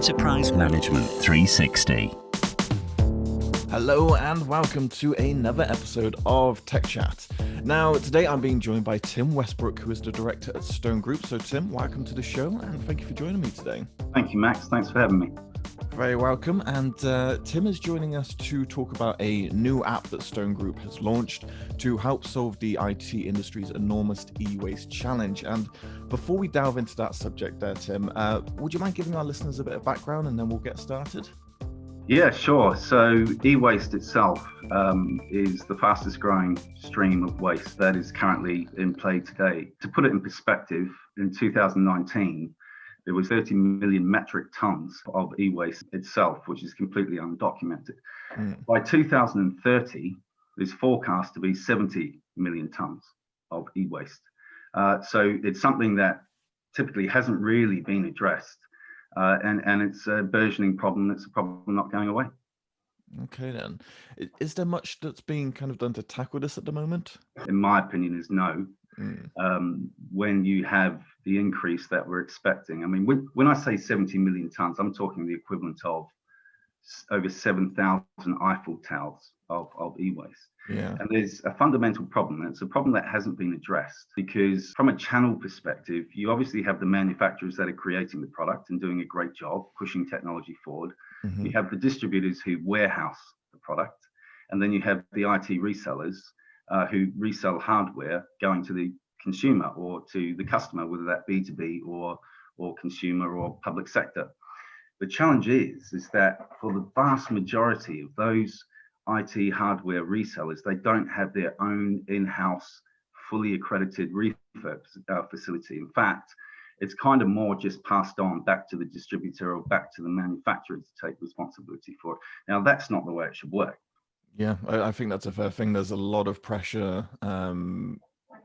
Enterprise Management 360. Hello and welcome to another episode of Tech Chat. Now, today I'm being joined by Tim Westbrook, who is the director at Stone Group. So Tim, welcome to the show and thank you for joining me today. Thank you, Max. Thanks for having me. Very welcome. And Tim is joining us to talk about a new app that Stone Group has launched to help solve the IT industry's enormous e-waste challenge. And before we delve into that subject there, Tim, would you mind giving our listeners a bit of background and then we'll get started? Yeah, sure. So e-waste itself is the fastest growing stream of waste that is currently in play today. To put it in perspective, in 2019, there was 30 million metric tons of e-waste itself, which is completely undocumented. By 2030, there's forecast to be 70 million tons of e-waste. So it's something that typically hasn't really been addressed. And it's a burgeoning problem. It's a problem not going away. Okay, then. Is there much that's being kind of done to tackle this at the moment? In my opinion, is no. When you have the increase that we're expecting, I mean, when I say 70 million tons, I'm talking the equivalent of over 7,000 Eiffel Towers of e-waste. Yeah. And there's a fundamental problem. And it's a problem that hasn't been addressed because from a channel perspective, you obviously have the manufacturers that are creating the product and doing a great job pushing technology forward. You have the distributors who warehouse the product. And then you have the IT resellers who resell hardware going to the consumer or to the customer, whether that B2B or consumer or public sector. The challenge is that for the vast majority of those IT hardware resellers, they don't have their own in-house fully accredited refurb facility. In fact, it's kind of more just passed on back to the distributor or back to the manufacturer to take responsibility for it. Now, that's not the way it should work. Yeah, I think that's a fair thing. There's a lot of pressure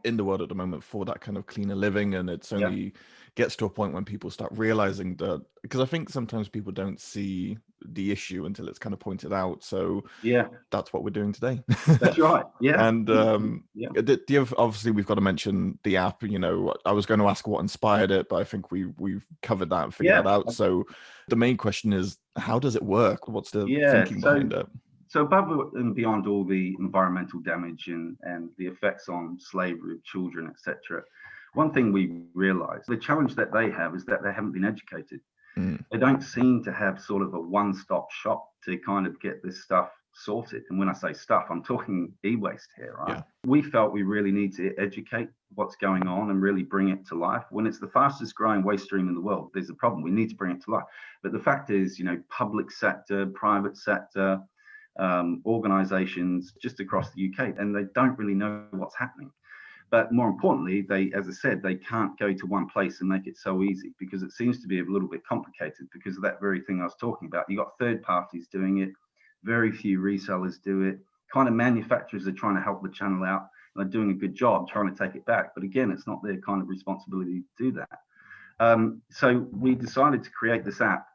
in the world at the moment for that kind of cleaner living, and it's only gets to a point when people start realizing that, because I think sometimes people don't see the issue until it's kind of pointed out. So that's what we're doing today. That's right. Yeah. And obviously we've got to mention the app. You know, I was going to ask what inspired it, but I think we've covered that and figured that out. So the main question is, how does it work? What's the thinking behind it? So above and beyond all the environmental damage and the effects on slavery of children, etc., one thing we realize, the challenge that they have is that they haven't been educated. They don't seem to have sort of a one-stop shop to kind of get this stuff sorted. And when I say stuff, I'm talking e-waste here, right? Yeah. We felt we really need to educate what's going on and really bring it to life. When it's the fastest growing waste stream in the world, there's a problem. We need to bring it to life. But the fact is, you know, public sector, private sector, organizations just across the UK, and they don't really know what's happening. But more importantly, they, as I said, they can't go to one place and make it so easy because it seems to be a little bit complicated because of that very thing I was talking about. You got third parties doing it, very few resellers do it. Kind of manufacturers are trying to help the channel out and they're doing a good job trying to take it back. But again, it's not their kind of responsibility to do that. So we decided to create this app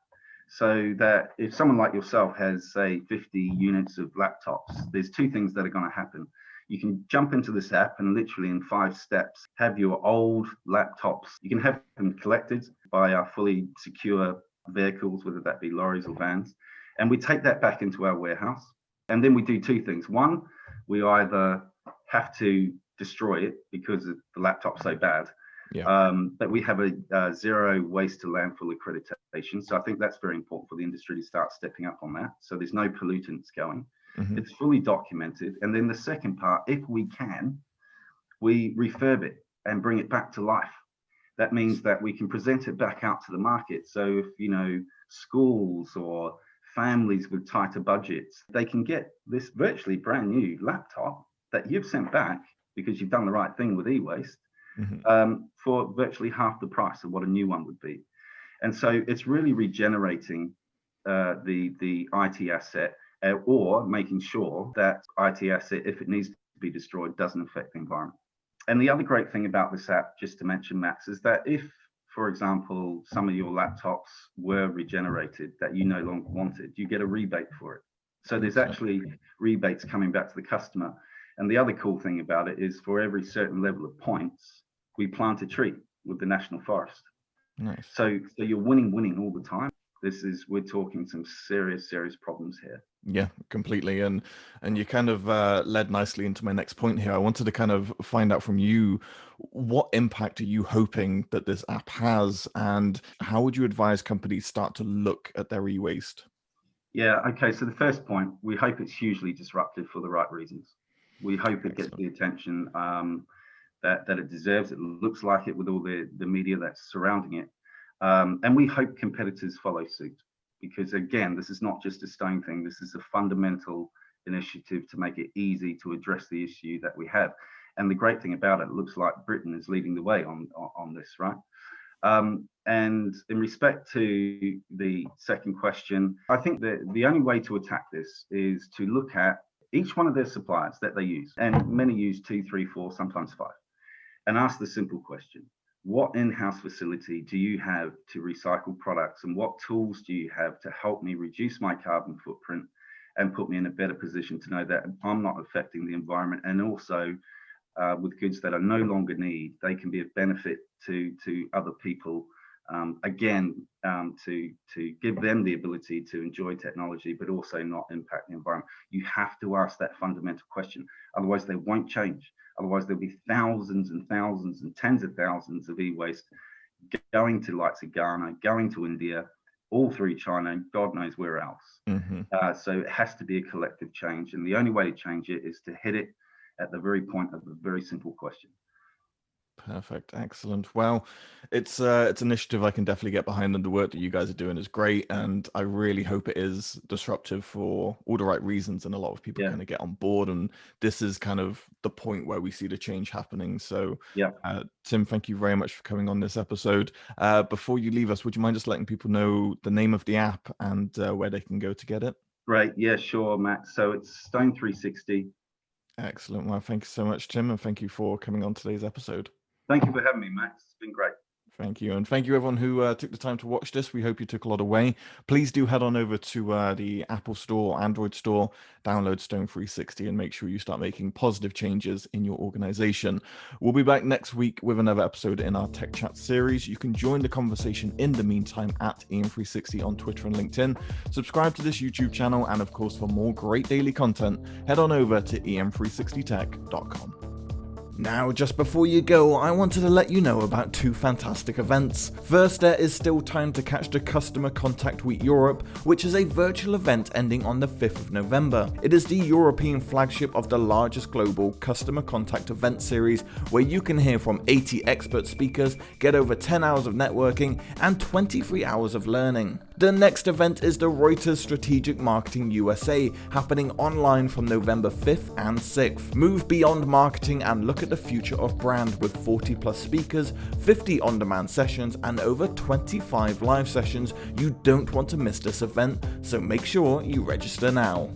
so that if someone like yourself has, say, 50 units of laptops, there's two things that are going to happen. You can jump into this app and literally in 5 steps have your old laptops. You can have them collected by our fully secure vehicles, whether that be lorries or vans. And we take that back into our warehouse. And then we do two things. One, we either have to destroy it because the laptop's so bad. But we have a zero waste to landfill accreditation. So I think that's very important for the industry to start stepping up on that. So there's no pollutants going. It's fully documented. And then the second part, if we can, we refurb it and bring it back to life. That means that we can present it back out to the market. So if, you know, schools or families with tighter budgets, they can get this virtually brand new laptop that you've sent back because you've done the right thing with e-waste. For virtually half the price of what a new one would be. And so it's really regenerating the IT asset or making sure that IT asset, if it needs to be destroyed, doesn't affect the environment. And the other great thing about this app, just to mention, Max, is that if, for example, some of your laptops were regenerated that you no longer wanted, you get a rebate for it. So there's actually rebates coming back to the customer. And the other cool thing about it is for every certain level of points, we plant a tree with the National Forest. Nice. So you're winning all the time. We're talking some serious problems here. Yeah, completely. And you kind of led nicely into my next point here. I wanted to kind of find out from you, what impact are you hoping that this app has, and how would you advise companies start to look at their e-waste? Yeah, okay. So the first point, we hope it's hugely disruptive for the right reasons. We hope it gets the attention that it deserves. It looks like it with all the media that's surrounding it. And we hope competitors follow suit, because again, this is not just a stone thing. This is a fundamental initiative to make it easy to address the issue that we have. And the great thing about it, it looks like Britain is leading the way on this, right? And in respect to the second question, I think that the only way to attack this is to look at each one of their suppliers that they use, and many use 2, 3, 4, sometimes 5, and ask the simple question: what in-house facility do you have to recycle products, and what tools do you have to help me reduce my carbon footprint and put me in a better position to know that I'm not affecting the environment, and also with goods that I no longer need, they can be of benefit to other people, to give them the ability to enjoy technology, but also not impact the environment. You have to ask that fundamental question, otherwise they won't change. Otherwise there'll be thousands and thousands and tens of thousands of e-waste going to likes of Ghana, going to India, all through China, God knows where else. So it has to be a collective change, and the only way to change it is to hit it at the very point of a very simple question. Perfect. Excellent. Well, it's an initiative I can definitely get behind, and the work that you guys are doing is great. And I really hope it is disruptive for all the right reasons, and a lot of people kind of get on board. And this is kind of the point where we see the change happening. So Tim, thank you very much for coming on this episode. Before you leave us, would you mind just letting people know the name of the app and where they can go to get it? Great. Yeah, sure, Matt. So it's Stone 360. Excellent. Well, thank you so much, Tim, and thank you for coming on today's episode. Thank you for having me, Max. It's been great. Thank you. And thank you, everyone who took the time to watch this. We hope you took a lot away. Please do head on over to the Apple Store, Android Store, download Stone 360, and make sure you start making positive changes in your organization. We'll be back next week with another episode in our Tech Chat series. You can join the conversation in the meantime at EM360 on Twitter and LinkedIn. Subscribe to this YouTube channel, and of course, for more great daily content, head on over to em360tech.com. Now, just before you go, I wanted to let you know about 2 fantastic events. First, there is still time to catch the Customer Contact Week Europe, which is a virtual event ending on the 5th of November. It is the European flagship of the largest global customer contact event series, where you can hear from 80 expert speakers, get over 10 hours of networking, and 23 hours of learning. The next event is the Reuters Strategic Marketing USA, happening online from November 5th and 6th. Move beyond marketing and look at the future of brand, with 40 plus speakers, 50 on-demand sessions, and over 25 live sessions. You don't want to miss this event, so make sure you register now.